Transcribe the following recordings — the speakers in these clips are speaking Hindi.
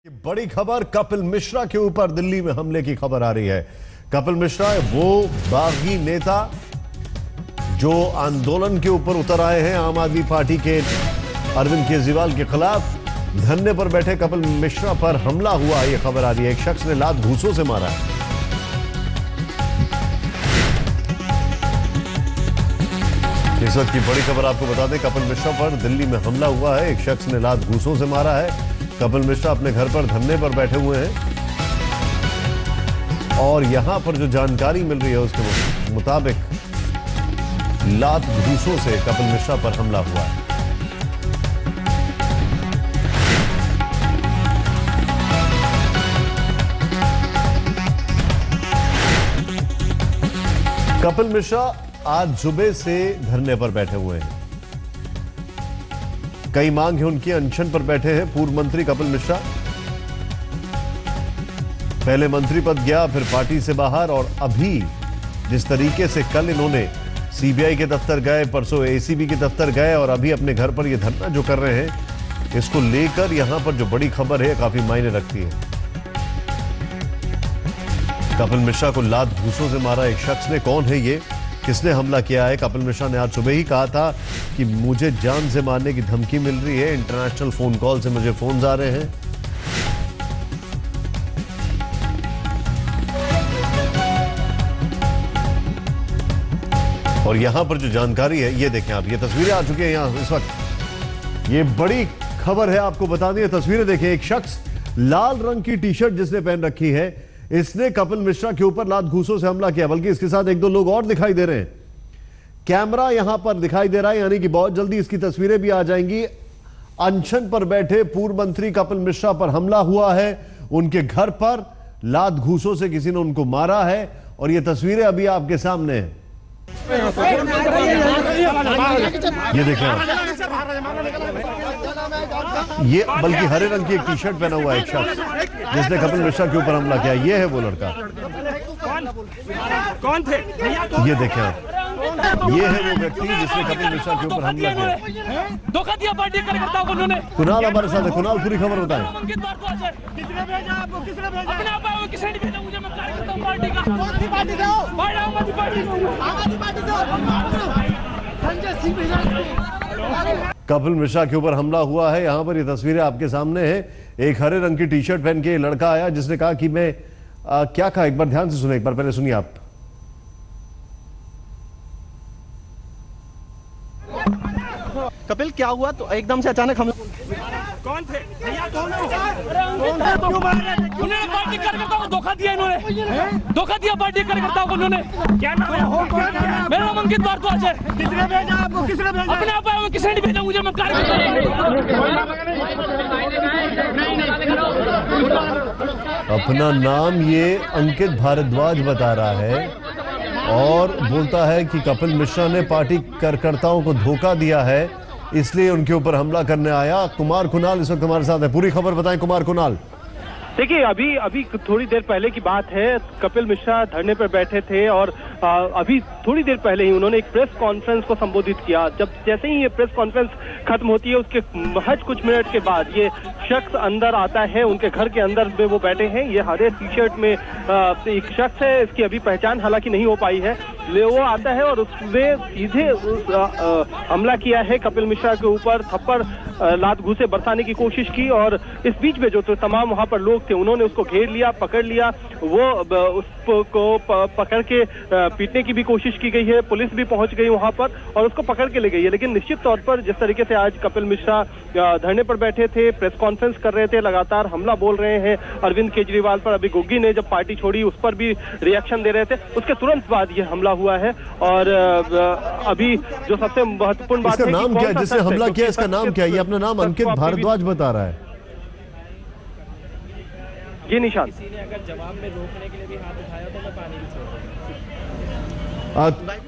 बड़ी खबर कपिल मिश्रा के ऊपर दिल्ली में हमले की खबर आ रही है। कपिल मिश्रा वो बागी नेता जो आंदोलन के ऊपर उतर आए हैं आम आदमी पार्टी के अरविंद केजरीवाल के खिलाफ। धरने पर बैठे कपिल मिश्रा पर हमला हुआ, यह खबर आ रही है। एक शख्स ने लात घूंसों से मारा है। इस वक्त की बड़ी खबर आपको बता दें, कपिल मिश्रा पर दिल्ली में हमला हुआ है। एक शख्स ने लात घूंसों से मारा है। कपिल मिश्रा अपने घर पर धरने पर बैठे हुए हैं और यहां पर जो जानकारी मिल रही है उसके मुताबिक लात घूंसों से कपिल मिश्रा पर हमला हुआ है। कपिल मिश्रा आज सुबह से धरने पर बैठे हुए हैं। कई मांग है उनकी, अनशन पर बैठे हैं पूर्व मंत्री कपिल मिश्रा। पहले मंत्री पद गया, फिर पार्टी से बाहर, और अभी जिस तरीके से कल इन्होंने सीबीआई के दफ्तर गए, परसों एसीबी के दफ्तर गए और अभी अपने घर पर यह धरना जो कर रहे हैं, इसको लेकर यहां पर जो बड़ी खबर है काफी मायने रखती है। कपिल मिश्रा को लात घूंसों से मारा एक शख्स ने। कौन है ये, किसने हमला किया है? कपिल मिश्रा ने आज सुबह ही कहा था कि मुझे जान से मारने की धमकी मिल रही है। इंटरनेशनल फोन कॉल से मुझे फोन आ रहे हैं। और यहां पर जो जानकारी है ये देखें आप, ये तस्वीरें आ चुकी हैं यहां इस वक्त। ये बड़ी खबर है, आपको बता दें। तस्वीरें देखें, एक शख्स लाल रंग की टी शर्ट जिसने पहन रखी है, इसने कपिल मिश्रा के ऊपर लात घूंसों से हमला किया। बल्कि इसके साथ एक दो लोग और दिखाई दे रहे हैं। कैमरा यहां पर दिखाई दे रहा है, यानी कि बहुत जल्दी इसकी तस्वीरें भी आ जाएंगी। अनशन पर बैठे पूर्व मंत्री कपिल मिश्रा पर हमला हुआ है। उनके घर पर लात घूंसों से किसी ने उनको मारा है और ये तस्वीरें अभी आपके सामने हैं। ये देखें आप, ये बल्कि हरे रंग की एक टी शर्ट पहना हुआ है एक शख्स जिसने कपिल मिश्रा के ऊपर हमला किया। ये है वो लड़का। कौन थे? ये देखें आप, ये है वो व्यक्ति जिसने कपिल मिश्रा के ऊपर हमला किया। धोखा दिया पार्टी कार्यकर्ताओं को उन्होंने। कुणाल हमारे साथ है। कुणाल, पूरी खबर बताएं। कपिल मिश्रा के ऊपर हमला हुआ है। यहां पर ये तस्वीरें आपके सामने हैं। एक हरे रंग की टी शर्ट पहन के लड़का आया जिसने कहा कि मैं क्या कहा, एक बार ध्यान से सुने, एक बार पहले सुनिए आप। कपिल क्या हुआ? तो एकदम से अचानक हम कौन थे? उन्होंने पार्टी कार्यकर्ताओं को धोखा दिया। इन्होंने धोखा दिया पार्टी कार्यकर्ताओं को। उन्होंने क्या नाम है? मेरा नाम अंकित भारद्वाज है। किसने भेजा आपको? किसने भेजा? अपने आप आया, किसने नहीं भेजा मुझे। मैं अपना नाम ये अंकित भारद्वाज बता रहा है और बोलता है कि कपिल मिश्रा ने पार्टी कार्यकर्ताओं को धोखा दिया है, इसलिए उनके ऊपर हमला करने आया। कुमार कुणाल इस वक्त हमारे साथ है। पूरी खबर बताएं कुमार कुणाल। देखिए, अभी थोड़ी देर पहले की बात है। कपिल मिश्रा धरने पर बैठे थे और अभी थोड़ी देर पहले ही उन्होंने एक प्रेस कॉन्फ्रेंस को संबोधित किया। जब जैसे ही ये प्रेस कॉन्फ्रेंस खत्म होती है उसके महज कुछ मिनट के बाद ये शख्स अंदर आता है। उनके घर के अंदर में वो बैठे हैं। ये हरे टी शर्ट में एक शख्स है, इसकी अभी पहचान हालांकि नहीं हो पाई है। वो आता है और उसने सीधे हमला किया है कपिल मिश्रा के ऊपर। थप्पड़ लात घूंसे बरसाने की कोशिश की और इस बीच में जो तो तमाम वहां पर लोग थे उन्होंने उसको घेर लिया, पकड़ लिया। वो उसको पकड़ के पीटने की भी कोशिश की गई है। पुलिस भी पहुंच गई वहां पर और उसको पकड़ के ले गई है। लेकिन निश्चित तौर पर जिस तरीके से आज कपिल मिश्रा धरने पर बैठे थे, प्रेस कॉन्फ्रेंस कर रहे थे, लगातार हमला बोल रहे हैं अरविंद केजरीवाल पर। अभी गुग्गी ने जब पार्टी छोड़ी उस पर भी रिएक्शन दे रहे थे, उसके तुरंत बाद ये हमला हुआ है। और अभी जो सबसे महत्वपूर्ण बात है, नाम क्या जिसने हमला किया, इसका नाम क्या? ये अपना नाम अंकित भारद्वाज बता रहा है। ये निशान किसी ने अगर जवाब में रोकने के लिए भी हाथ उठाया तो मैं पानी भी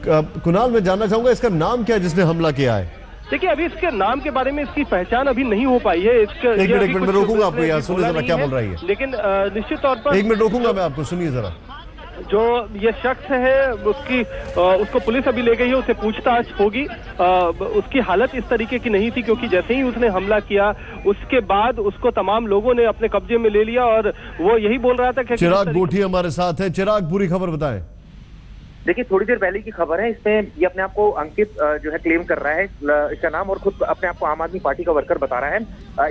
छोड़। कुणाल, मैं जानना चाहूंगा इसका नाम क्या है जिसने हमला किया है? देखिए, अभी इसके नाम के बारे में इसकी पहचान अभी नहीं हो पाई है। एक मिनट मैं रोकूंगा आपको, यार सुनिए जरा क्या बोल रही है। लेकिन निश्चित तौर पर एक मिनट रोकूंगा मैं आपको, सुनिए जरा। जो ये शख्स है उसको पुलिस अभी ले गई है, उससे पूछताछ होगी। उसकी हालत इस तरीके की नहीं थी, क्योंकि जैसे ही उसने हमला किया उसके बाद उसको तमाम लोगों ने अपने कब्जे में ले लिया और वो यही बोल रहा था कि चिराग गोठी हमारे साथ है। चिराग, पूरी खबर बताएं। देखिए, थोड़ी देर पहले की खबर है, इसमें ये अपने आप को अंकित जो है क्लेम कर रहा है इसका नाम, और खुद अपने आप को आम आदमी पार्टी का वर्कर बता रहा है।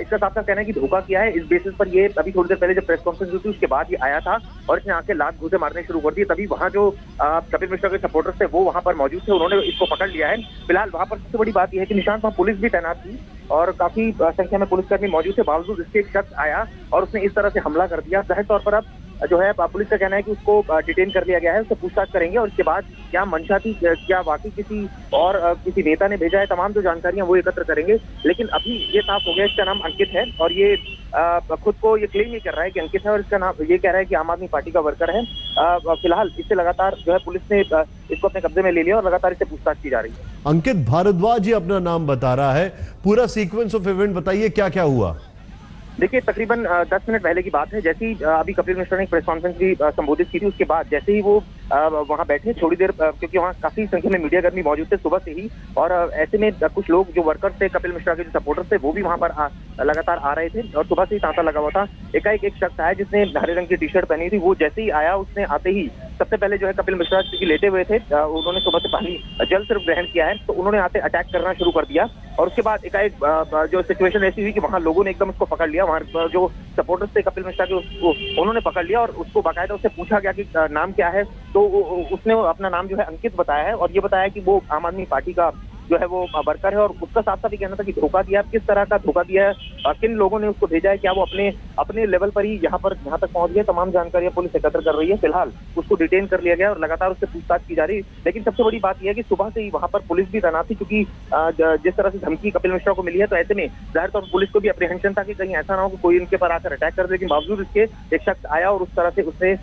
इसका साफ साफ कहना है कि धोखा किया है। इस बेसिस पर ये अभी थोड़ी देर पहले जब प्रेस कॉन्फ्रेंस हुई थी उसके बाद ये आया था और इसने आके लात घूंसे मारने शुरू कर दिए। तभी वहाँ जो कपिल मिश्रा के सपोर्टर्स थे वो वहाँ पर मौजूद थे, उन्होंने इसको पकड़ लिया है। फिलहाल वहाँ पर सबसे बड़ी बात यह है कि निशांत, वहाँ पुलिस भी तैनात थी और काफी संख्या में पुलिसकर्मी मौजूद थे। बावजूद इसके एक शख्स आया और उसने इस तरह से हमला कर दिया। जाहिर तौर पर अब जो है पुलिस का कहना है कि उसको डिटेन कर लिया गया है, उससे पूछताछ करेंगे और इसके बाद क्या मंशा थी, क्या वाकई किसी और किसी नेता ने भेजा है, तमाम जो जानकारियां वो एकत्र करेंगे। लेकिन अभी ये साफ हो गया इसका नाम अंकित है और ये खुद को ये क्लेम ये कर रहा है कि अंकित है और इसका नाम ये कह रहा है कि आम आदमी पार्टी का वर्कर है। फिलहाल इससे लगातार जो है पुलिस ने इसको अपने कब्जे में ले लिया और लगातार इससे पूछताछ की जा रही है। अंकित भारद्वाज ही अपना नाम बता रहा है। पूरा सीक्वेंस ऑफ इवेंट बताइए, क्या क्या हुआ? देखिए, तकरीबन 10 मिनट पहले की बात है। जैसे ही अभी कपिल मिश्रा ने एक प्रेस कॉन्फ्रेंस भी संबोधित की थी, उसके बाद जैसे ही वो वहां बैठे थोड़ी देर, क्योंकि वहां काफी संख्या में मीडिया कर्मी मौजूद थे सुबह से ही, और ऐसे में कुछ लोग जो वर्कर्स थे कपिल मिश्रा के, जो सपोर्टर्स थे, वो भी वहां पर लगातार आ रहे थे और सुबह से ही तांता लगा हुआ था। एकाएक एक शख्स आया जिसने हरे रंग की टी शर्ट पहनी थी। वो जैसे ही आया, उसने आते ही सबसे पहले जो है कपिल मिश्रा क्योंकि लेटे हुए थे, उन्होंने सुबह से पानी जल सिर्फ ग्रहण किया है, तो उन्होंने आते अटैक करना शुरू कर दिया और उसके बाद एकाएक जो सिचुएशन ऐसी हुई कि वहां लोगों ने एकदम उसको पकड़ लिया। वहां जो सपोर्टर्स थे कपिल मिश्रा के उन्होंने पकड़ लिया और उसको बाकायदा उससे पूछा गया कि नाम क्या है, तो उसने अपना नाम जो है अंकित बताया है और ये बताया कि वो आम आदमी पार्टी का जो है वो वर्कर है और उसका साफ साफ ही कहना था कि धोखा दिया। किस तरह का धोखा दिया है, किन लोगों ने उसको भेजा है, क्या वो अपने लेवल पर ही यहाँ तक पहुंच गया, तमाम जानकारियां पुलिस एकत्र कर रही है। फिलहाल उसको डिटेन कर लिया गया और लगातार उससे पूछताछ की जा रही है। लेकिन सबसे बड़ी बात यह है कि सुबह से ही वहां पर पुलिस भी तैनात थी, क्योंकि जिस तरह से धमकी कपिल मिश्रा को मिली है, तो ऐसे में जाहिर तौर पर पुलिस को भी अप्रीहेंशन था कि कहीं ऐसा ना हो कि कोई इनके पर आकर अटैक कर दे। लेकिन बावजूद इसके एक शख्स आया और उस तरह से उसने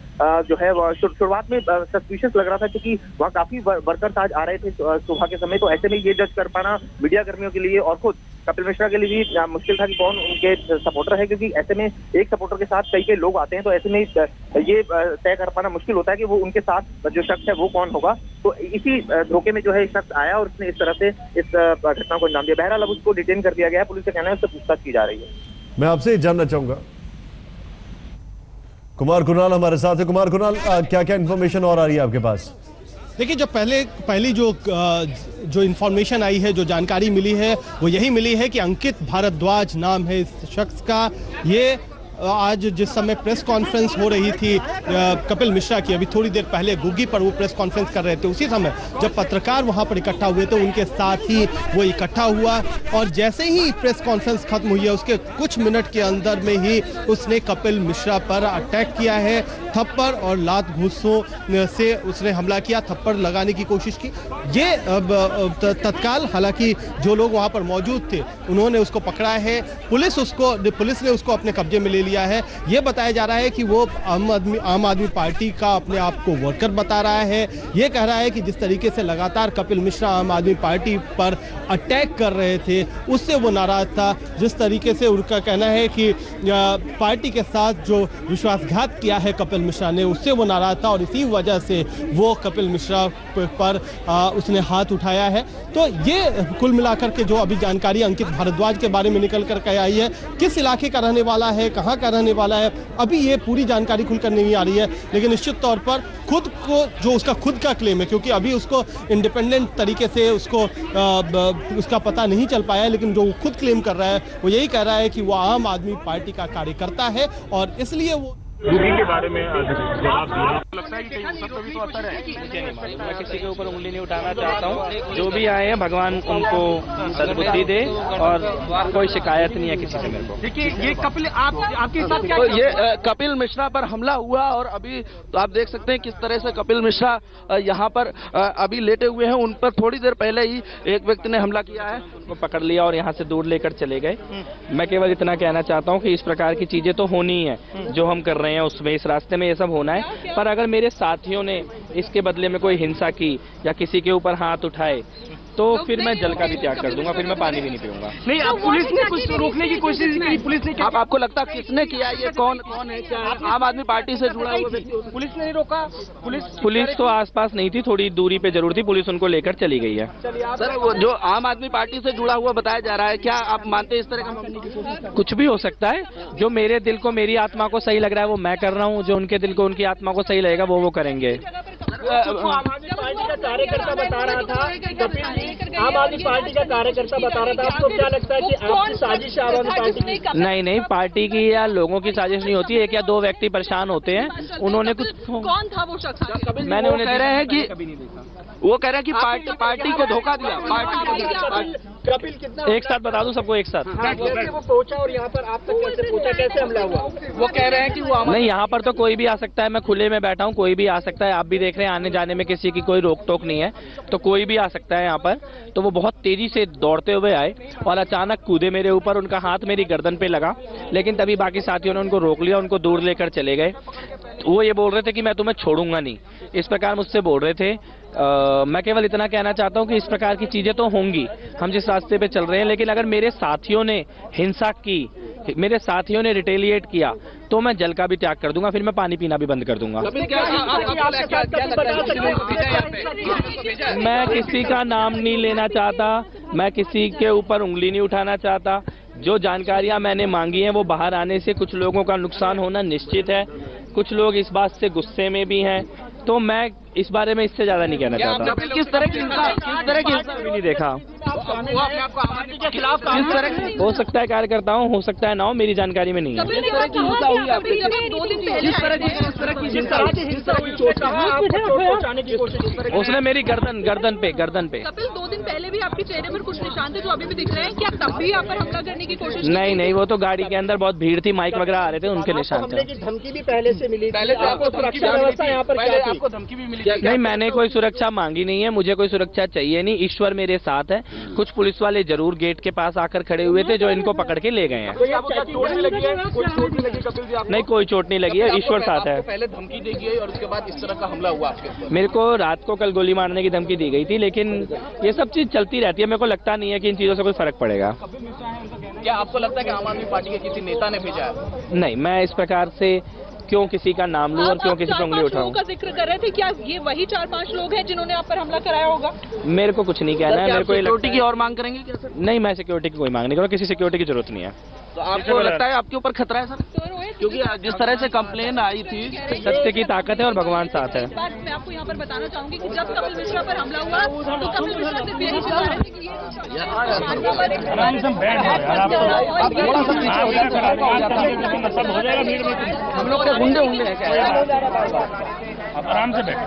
जो है शुरुआत में सस्पिशियस लग रहा था, क्योंकि वहाँ काफी वर्कर्स आज आ रहे थे सुबह के समय, तो ऐसे में ये जज कर पाना मीडिया कर्मियों के लिए और खुद कपिल मिश्रा के लिए भी मुश्किल था कि कौन उनके सपोर्टर है, क्योंकि ऐसे में एक सपोर्टर के साथ कई लोग आते हैं, तो ऐसे में ये तय कर पाना मुश्किल होता है कि वो उनके साथ जो शख्स है वो कौन होगा। तो इसी धोखे में जो है शख्स आया और उसने इस तरह से इस घटना को अंजाम दिया। बहरहाल अब उसको डिटेन कर दिया गया है, पुलिस का कहना है उससे पूछताछ की जा रही है। मैं आपसे जानना चाहूंगा, कुमार कुणाल हमारे साथ है। कुमार कुणाल, क्या क्या इन्फॉर्मेशन और आ रही है आपके पास? देखिए, जो पहली जो इन्फॉर्मेशन आई है, जो जानकारी मिली है, वो यही मिली है कि अंकित भारद्वाज नाम है इस शख्स का। ये आज जिस समय प्रेस कॉन्फ्रेंस हो रही थी कपिल मिश्रा की, अभी थोड़ी देर पहले गुग्गी पर वो प्रेस कॉन्फ्रेंस कर रहे थे, उसी समय जब पत्रकार वहां पर इकट्ठा हुए थे उनके साथ ही वो इकट्ठा हुआ और जैसे ही प्रेस कॉन्फ्रेंस खत्म हुई है उसके कुछ मिनट के अंदर में ही उसने कपिल मिश्रा पर अटैक किया है। थप्पड़ और लात घूंसों से उसने हमला किया, थप्पड़ लगाने की कोशिश की। ये तत्काल हालांकि जो लोग वहां पर मौजूद थे उन्होंने उसको पकड़ा है। पुलिस ने उसको अपने कब्जे में ले लिया है। ये बताया जा रहा है कि वो आम आदमी पार्टी का अपने आप को वर्कर बता रहा है। ये कह रहा है कि जिस तरीके से लगातार कपिल मिश्रा आम आदमी पार्टी पर अटैक कर रहे थे उससे वो नाराज था। जिस तरीके से उनका कहना है कि पार्टी के साथ जो विश्वासघात किया है कपिल मिश्रा ने, उससे वो नाराज था और इसी वजह से वो कपिल मिश्रा पर उसने हाथ उठाया है। तो ये कुल मिलाकर के जो अभी जानकारी अंकित भारद्वाज के बारे में निकल कर के आई है, किस इलाके का रहने वाला है, कहाँ का रहने वाला है, अभी ये पूरी जानकारी खुलकर नहीं आ रही है। लेकिन निश्चित तौर पर खुद को जो उसका खुद का क्लेम है, क्योंकि अभी उसको इंडिपेंडेंट तरीके से उसका पता नहीं चल पाया है, लेकिन जो खुद क्लेम कर रहा है वो यही कह रहा है कि वो आम आदमी पार्टी का कार्यकर्ता है और इसलिए वो गुग्गी के बारे में जवाब दिया। लगता है कि कहीं उस पर भी तो असर है। मुझे नहीं मालूम, मैं किसी के ऊपर उंगली नहीं उठाना चाहता हूँ। जो भी आए हैं भगवान उनको सद्बुद्धि दे और कोई शिकायत नहीं है किसी से मेरे को। देखिए, ये कपिल आपके साथ क्या? तो ये कपिल मिश्रा पर हमला हुआ और अभी तो आप देख सकते हैं किस तरह से कपिल मिश्रा यहाँ पर अभी लेटे हुए हैं। उन पर थोड़ी देर पहले ही एक व्यक्ति ने हमला किया है, उनको पकड़ लिया और यहाँ से दूर लेकर चले गए। मैं केवल इतना कहना चाहता हूँ कि इस प्रकार की चीजें तो होनी है जो हम कर रहे हैं, उसमें इस रास्ते में ये सब होना है। पर अगर मेरे साथियों ने इसके बदले में कोई हिंसा की या किसी के ऊपर हाथ उठाए तो फिर मैं जल का भी त्याग कर दूंगा, फिर मैं पानी भी नहीं पीऊंगा। नहीं, अब पुलिस ने कुछ रोकने की कोशिश की, पुलिस ने क्या? आपको लगता है किसने किया? ये कौन है? क्या आम आदमी पार्टी से जुड़ा हुआ व्यक्ति? पुलिस ने नहीं रोका? पुलिस तो आसपास नहीं थी, थोड़ी दूरी पे जरूर थी, पुलिस उनको लेकर चली गई है। सर, वो जो आम आदमी पार्टी से जुड़ा हुआ बताया जा रहा है, क्या आप मानते हैं इस तरह का मामले की कोशिश? कुछ भी हो सकता है, जो मेरे दिल को, मेरी आत्मा को सही लग रहा है वो मैं कर रहा हूँ, जो उनके दिल को, उनकी आत्मा को सही लगेगा वो करेंगे। आम आदमी पार्टी का कार्यकर्ता बता रहा था, आम आदमी पार्टी का कार्यकर्ता बता रहा था, आपको क्या लगता है कि आपकी साजिश आम आदमी पार्टी की? नहीं, पार्टी की या लोगों की साजिश नहीं होती है। एक या दो व्यक्ति परेशान होते हैं, उन्होंने कुछ, कौन था वो शख्स? मैंने उन्हें कह रहे हैं कि वो कह रहे हैं कि पार्टी को धोखा दिया। कपिल कितना एक साथ बता दूं सबको एक साथ। कैसे वो पहुंचा और यहाँ पर आप तक कैसे पहुंचा, कैसे हमला हुआ? वो कह रहे हैं कि वो नहीं, यहाँ पर तो कोई भी आ सकता है, मैं खुले में बैठा हूँ, कोई भी आ सकता है। आप भी देख रहे हैं, आने जाने में किसी की कोई रोक टोक नहीं है, तो कोई भी आ सकता है यहाँ पर। तो वो बहुत तेजी से दौड़ते हुए आए और अचानक कूदे मेरे ऊपर, उनका हाथ मेरी गर्दन पे लगा, लेकिन तभी बाकी साथियों ने उनको रोक लिया, उनको दूर लेकर चले गए। वो ये बोल रहे थे कि मैं तुम्हें छोड़ूंगा नहीं, इस प्रकार मुझसे बोल रहे थे। मैं केवल इतना कहना चाहता हूं कि इस प्रकार की चीजें तो होंगी, हम जिस रास्ते पे चल रहे हैं, लेकिन अगर मेरे साथियों ने हिंसा की, मेरे साथियों ने रिटेलिएट किया, तो मैं जल का भी त्याग कर दूंगा, फिर मैं पानी पीना भी बंद कर दूंगा। मैं किसी का नाम नहीं लेना चाहता, मैं किसी के ऊपर उंगली नहीं उठाना चाहता। जो जानकारियां मैंने मांगी हैं वो बाहर आने से कुछ लोगों का नुकसान होना निश्चित है, कुछ लोग इस बात से गुस्से में भी हैं, तो मैं इस बारे में इससे ज्यादा नहीं कहना चाहता। किस तरह की हिंसा भी नहीं देखा। के खिलाफ किस तरह की हो सकता है कार्यकर्ता हो सकता है ना हो, मेरी जानकारी में नहीं है। किस तरह की हिंसा हुई आपके? दो दिन पहले उसने मेरी गर्दन पे कपिल 2 दिन पहले भी आपके चेहरे पर कुछ निशान थे जो अभी भी दिख रहे हैं, क्या तब भी आप पर हमला करने की कोशिश? नहीं, वो तो गाड़ी के अंदर बहुत भीड़ थी, माइक वगैरह आ रहे थे, उनके निशान थे। धमकी भी पहले से मिली? पहले आपको सुरक्षा व्यवस्था यहाँ पर आपको धमकी भी मिली? नहीं, मैंने कोई सुरक्षा मांगी नहीं है, मुझे कोई सुरक्षा चाहिए नहीं, ईश्वर मेरे साथ है। कुछ पुलिस वाले जरूर गेट के पास आकर खड़े हुए थे, जो इनको पकड़ के ले गए हैं। नहीं, कोई चोट नहीं लगी है, ईश्वर साथ है। पहले धमकी दी गई और उसके बाद इस तरह का हमला हुआ आपके ऊपर? मेरे को रात को कल गोली मारने की धमकी दी गई थी, लेकिन ये सब चीज चलती रहती है, मेरे को लगता नहीं है कि इन चीजों से कोई फर्क पड़ेगा। क्या आपको लगता है कि आम आदमी पार्टी के किसी नेता ने भेजा है? नहीं, मैं इस प्रकार से क्यों किसी का नाम लूं और क्यों किसी पर उंगली उठाऊं? का जिक्र कर रहे थे, क्या ये वही 4-5 लोग हैं जिन्होंने आप पर हमला कराया होगा? मेरे को कुछ नहीं कहना है, मेरे को सिक्योरिटी की और मांग करेंगे क्या सर? नहीं, मैं सिक्योरिटी की कोई मांग नहीं करूँगा, किसी सिक्योरिटी की जरूरत नहीं है। तो आपको लगता है आपके ऊपर खतरा है सर? क्योंकि जिस तरह से कंप्लेन आई थी, सत्य की ताकत है और भगवान साथ है। मैं आपको यहाँ पर बताना चाहूंगी कि जब कपिल मिश्रा पर हमला हुआ तो कपिल मिश्रा सिर्फ यही चिल्ला रहे थे कि हम लोग के गुंडे होंगे आराम से बैठ।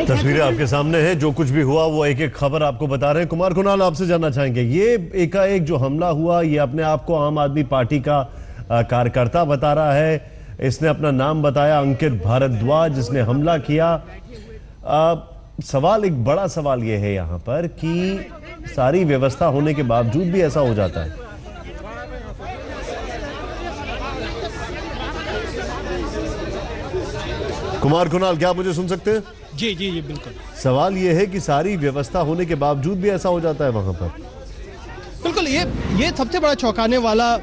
तस्वीरें आपके सामने हैं, जो कुछ भी हुआ वो एक एक खबर आपको बता रहे हैं। कुमार कुणाल, आपसे जानना चाहेंगे, ये एकाएक जो हमला हुआ, ये अपने आप को आम आदमी पार्टी का कार्यकर्ता बता रहा है, इसने अपना नाम बताया अंकित भारद्वाज, जिसने हमला किया। सवाल, एक बड़ा सवाल यह है यहाँ पर कि सारी व्यवस्था होने के बावजूद भी ऐसा हो जाता है। कुमार कुणाल, क्या आप मुझे सुन सकते हैं? जी बिल्कुल। सवाल यह है कि सारी व्यवस्था होने के बावजूद भी ऐसा हो जाता है वहां पर। बिल्कुल, ये सबसे बड़ा चौंकाने वाला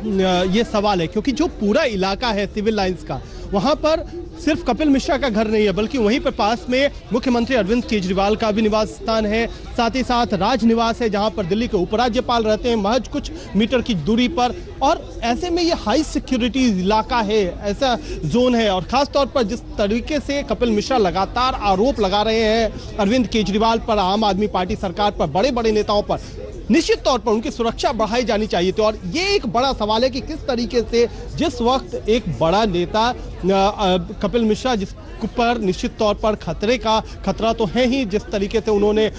ये सवाल है, क्योंकि जो पूरा इलाका है सिविल लाइंस का, वहां पर सिर्फ कपिल मिश्रा का घर नहीं है, बल्कि वहीं पर पास में मुख्यमंत्री अरविंद केजरीवाल का भी निवास स्थान है, साथ ही साथ राजनिवास है, जहां पर दिल्ली के उपराज्यपाल रहते हैं महज कुछ मीटर की दूरी पर। और ऐसे में ये हाई सिक्योरिटी इलाका है, ऐसा जोन है। और खास तौर पर जिस तरीके से कपिल मिश्रा लगातार आरोप लगा रहे हैं अरविंद केजरीवाल पर, आम आदमी पार्टी सरकार पर, बड़े बड़े नेताओं पर, निश्चित तौर पर उनकी सुरक्षा बढ़ाई जानी चाहिए थी। और ये एक बड़ा सवाल है कि किस तरीके से जिस वक्त एक बड़ा नेता कपिल मिश्रा, जिस पर निश्चित तौर पर खतरा तो है ही, जिस तरीके से उन्होंने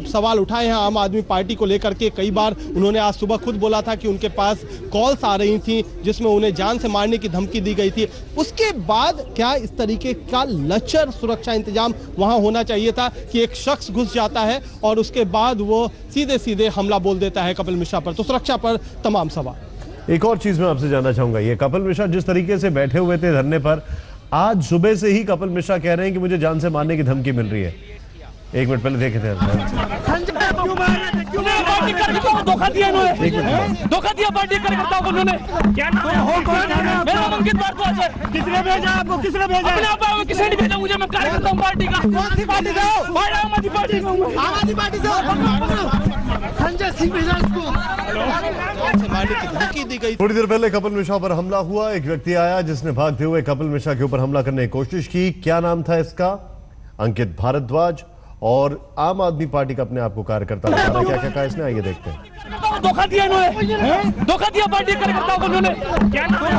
सवाल उठाए हैं आम आदमी पार्टी को लेकर के, कई बार उन्होंने आज सुबह खुद बोला था कि उनके पास कॉल्स आ रही थी जिसमें उन्हें जान से मारने की धमकी दी गई थी। उसके बाद क्या इस तरीके का लचर सुरक्षा इंतजाम वहां होना चाहिए था कि एक शख्स घुस जाता है और उसके बाद वो सीधे सीधे हमला बोल देता है कपिल मिश्रा पर? तो सुरक्षा पर तमाम सवाल। एक और चीज मैं आपसे जानना चाहूंगा, ये कपिल मिश्रा जिस तरीके से बैठे हुए थे धरने पर, आज सुबह से ही कपिल मिश्रा कह रहे हैं कि मुझे जान से मारने की धमकी मिल रही है। एक मिनट पहले देखे थे, धोखा दिया इन्होंने, धोखा दिया पार्टी कार्यकर्ताओं को इन्होंने। क्या नाम है? मेरा नाम अंकित भारद्वाज है। किसने भेजा आपको? किसने भेजा? अपने आप आए, किसी ने भेजा मुझे। मैं कार्यकर्ता हूँ पार्टी का। कौन सी पार्टी से? आम आदमी पार्टी से। आम आदमी पार्टी से संजय सिंह को मारने की धमकी दी गई। थोड़ी देर पहले कपिल मिश्रा पर हमला हुआ। एक व्यक्ति आया जिसने भागते हुए कपिल मिश्रा के ऊपर हमला करने की कोशिश की। क्या नाम था इसका? अंकित भारद्वाज। और आम आदमी पार्टी का अपने आप को कार्यकर्ता बता रहा है। क्या क्या कहा इसने, आइए देखते हैं। धोखा दिया इन्होंने, धोखा दिया पार्टी कार्यकर्ताओं को इन्होंने। क्या नाम है?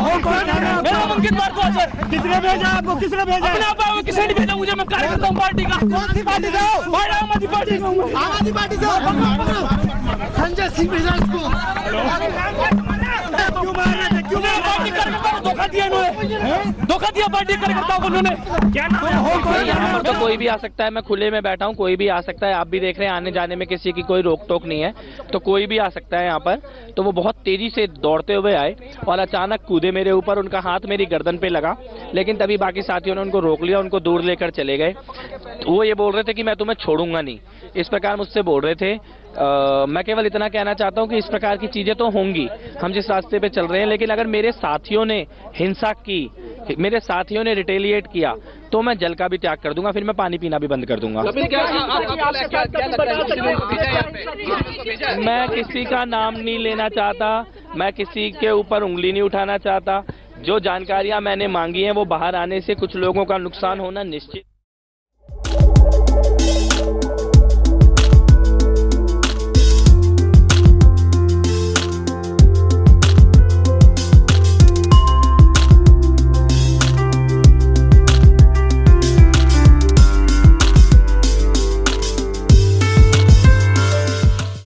मेरा नाम अंकित भारद्वाज है। किसने भेजा आपको? किसने भेजा? अपने आप आए, किसी ने भेजा मुझे। मैं कार्यकर्ता हूँ पार्टी का। कौन सी पार्टी से? आम आदमी पार्टी से। आम आदमी पार्टी से संजय सिंह को क्यों पार्टी कार्यकर्ताओं को धोखा दिया इन्होंने, धोखा दिया पार्टी कार्यकर्ताओं को इन्होंने। क्या नाम है? यहाँ पर तो कोई भी आ सकता है, मैं खुले में बैठा हूँ, कोई भी आ सकता है। आप भी देख रहे हैं आने जाने में किसी की कोई रोक टोक नहीं है, तो कोई भी आ सकता है यहाँ पर। तो वो बहुत तेजी से दौड़ते हुए आए और अचानक कूदे मेरे ऊपर। उनका हाथ मेरी गर्दन पे लगा, लेकिन तभी बाकी साथियों ने उनको रोक लिया, उनको दूर लेकर चले गए। वो ये बोल रहे थे कि मैं तुम्हें छोड़ूंगा नहीं, इस प्रकार मुझसे बोल रहे थे। मैं केवल इतना कहना चाहता हूं कि इस प्रकार की चीजें तो होंगी, हम जिस रास्ते पे चल रहे हैं, लेकिन अगर मेरे साथियों ने हिंसा की, मेरे साथियों ने रिटेलिएट किया, तो मैं जल का भी त्याग कर दूंगा, फिर मैं पानी पीना भी बंद कर दूंगा। मैं किसी का नाम नहीं लेना चाहता, मैं किसी के ऊपर उंगली नहीं उठाना चाहता। जो जानकारियां मैंने मांगी हैं वो बाहर आने से कुछ लोगों का नुकसान होना निश्चित।